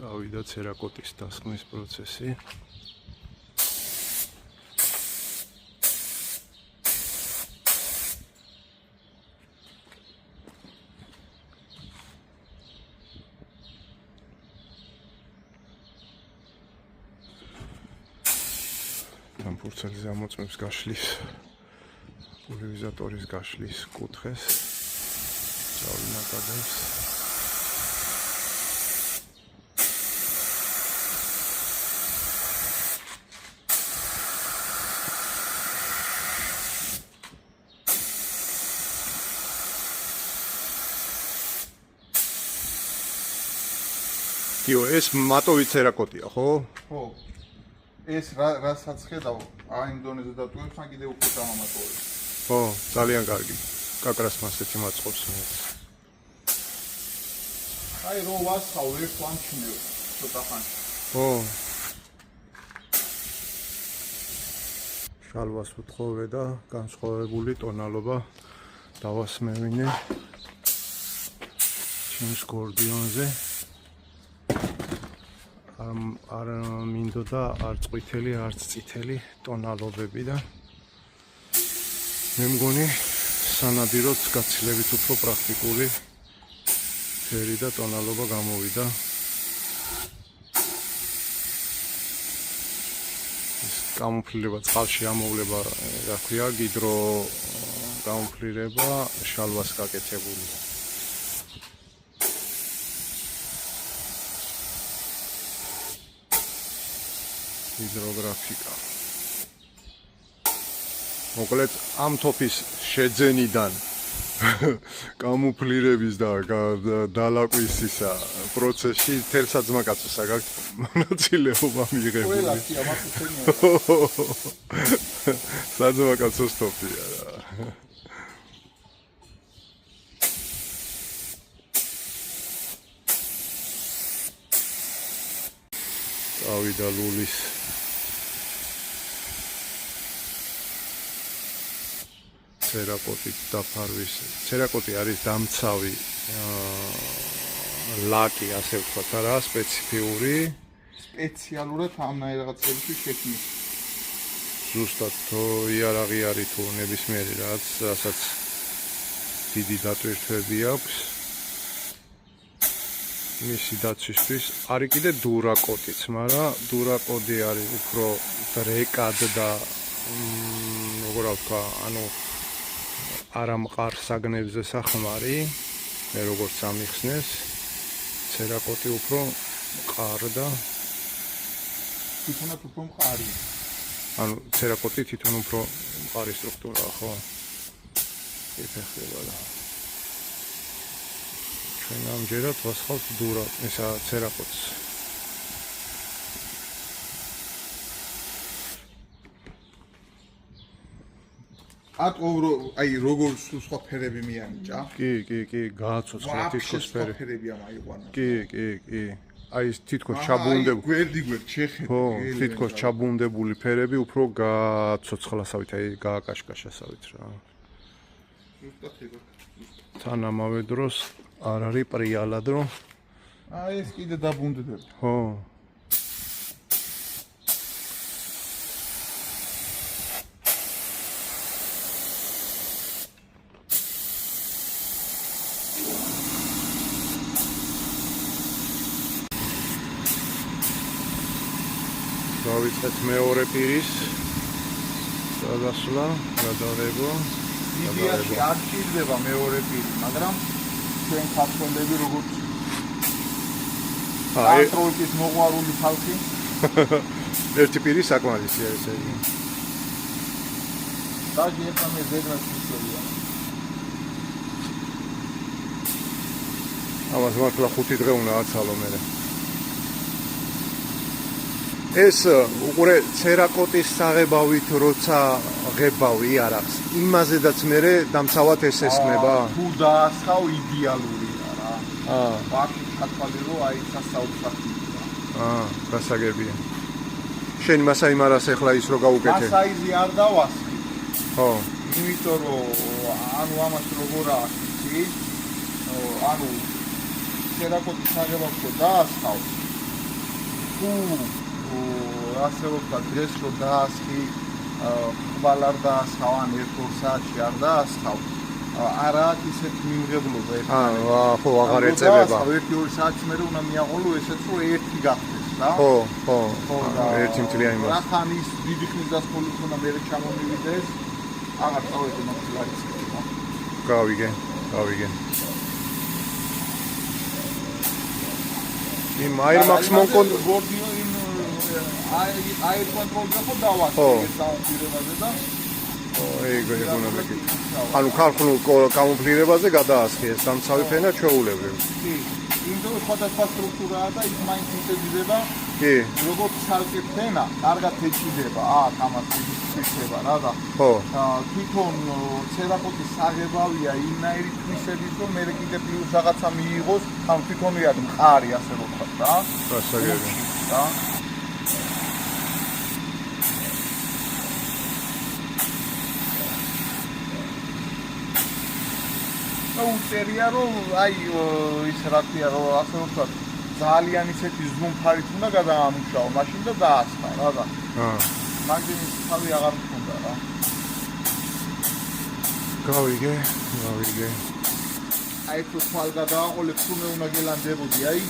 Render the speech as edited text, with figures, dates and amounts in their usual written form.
წავიდა ცერაკოტის დასხმის პროცესი. დამფურცელი ამოწმებს გაშლის პულვერიზატორის გაშლის კუთხეს წავიდა კადენს კიო ეს მატოვი ცერაკოტია ხო? ხო. ეს რასაც ხედავ, აი იმ დონეზე დატოვებს, ან კიდე უფრო დამამატოვებს. ხო, ძალიან კარგი. კაკრას მასეთი მაწყობს მე. აი რო ვასხავ ერთ ლამჩნევ, ცოტა ხანში. ხო. შალვას უთხოვე და განსხვავებული ტონალობა დავასმევინე ჩემს გორდიონზე. არ მინდოდა არც ყვითელი, არც წითელი ტონალობები და მე მგონი სანადიროდ გაცილებით უფრო პრაქტიკული ფერი და ტონალობა გამოვიდა. ეს გამოფლირება წყალში ამოვლება, რა ქვია, გიდრო გამოფლირება შალვას გაკეთებული. ჰიდროგრაფიკა. მოკლედ ამ თოფის შეძენიდან გამოფლირების და დალაკვისისა პროცესში თელ საძმაკაცოს აქვს მონაწილეობა მიღებული. ყველასი ამას უცენია. საძმაკაცოს თოფია რა. წავიდა ლულის ცერაკოტით დაფარვის. ცერაკოტი არის დამცავი ლაკი, ასე ვთქვათ, რა, სპეციფიური. სპეციალურად ამნაირ რაღაცებში შექმნის. ზუსტად თო იარაღი არის თუ ნებისმიერი რაც, რასაც დიდი დატვირთვები აქვს. მისი დაცვისთვის არის კიდე დურაკოტიც, მაგრამ დურაკოდი არის უფრო დრეკად და როგორ ვთქვა, ანუ არა მყარ საგნებზე სახმარი, მე როგორც ამიხსნეს, ცერაკოტი უფრო მყარ და თვითონაც უფრო მყარი. ანუ ცერაკოტი თვითონ უფრო მყარი სტრუქტურაა, ხო? იფეხება და ჩვენ ამჯერად ვასხავთ ისა ცერაკოტს. აი როგორ სხვა ფერები მიანიჭა? კი, გააცოცხლა თითქოს ფერი. ფერებია მაიყვანა. კი. აი ეს თითქოს ჩაბუნდებული. გვერდი შეხედე. ხო, თითქოს ჩაბუნდებული ფერები უფრო გააცოცხლასავით, აი გააკაშკაშასავით რა. ზუსტად ეგრე. თან ამავე დროს არ არის პრიალად რომ აი ეს კიდე დაბუნდდება. ხო. დავიწყეთ მეორე პირის გადასვლა, გადაღება. იდეაში არ ჭირდება მეორე პირი, მაგრამ ჩვენ ქართველები როგორც კონტროლის მოყვარული ხალხი ერთი პირი საკმარისია ესე იგი. დაჟე ერთამე ზედმეტ ისევია. ამას მართლა 5 დღე უნდა აცალო მე. ეს უყურე ცერაკოტის საღებავით როცა ღებავი არ აქვს. იმაზედაც მე დამცავად ეს ესმება. თუ დაასხავ იდეალურია რა. ვაფშე ხათვალი რო აი სასაუბსახია. გასაგებია. შენ მასაიმარას ახლა ის რო გაუკეთე. მასაიზი არ დავასხი. ხო. იმიტომ რომ ანუ ამას როგორ ახსი? ანუ ცერაკოტის საღებავში დაასხავ. თუ ასე ვთქვათ, დღეს რომ დაასხი, ხვალ არ დაასხავ, ან 1-2 საათში არ დაასხავ, არა აქვს ისეთ მიუღებლობა ერთმანეთს. ხო, აღარ ეწევება. 1-2 საათში მე უნდა მიაღოლო ესეც რომ ერთი გახდეს რა. ხო, ერთი ერთი მთლიანი მას. რახან ის დიდი ხნის დასრულს უნდა მე ჩამომივიდეს, აღარ წავედი მოხლარიც. გავიგე. იმ აირმაქს მონკონ ბორდიო იმ აირ კონტროლზე ხო დავასწრე ხო. ეს გამოფირებაზე და ეგ უნდა ანუ ქარხნულ კამუფლირებაზე გადაასხი ეს დამცავი ფენა ჩვეულებრივ. კი, იმდროინდ სხვადასხვა სტრუქტურაა და ის მაინც ისეძება, კი, როგორც ცალკე ფენა, კარგად ეჭიდება, ამას ისება რა და ხო, თვითონ ცერაკოტის საღებავია იმნაირი თვისების, რომ მე კიდე პლუს რაღაცა მიიღოს, ანუ თვითონიად მყარი ასე რომ ვთქვათ რა. გასაგები. რა. უწერია რომ აი ის რა ქვია რომ ასე ვთქვათ ძალიან ისეთი ზუმფარით უნდა გადაამუშაო მაშინ და დაასხა რა და მაგის თავი აღარ მქონდა რა გავიგე აი თუ თვალ გადააყოლებ თუ მე უნდა გელანდებოდი აი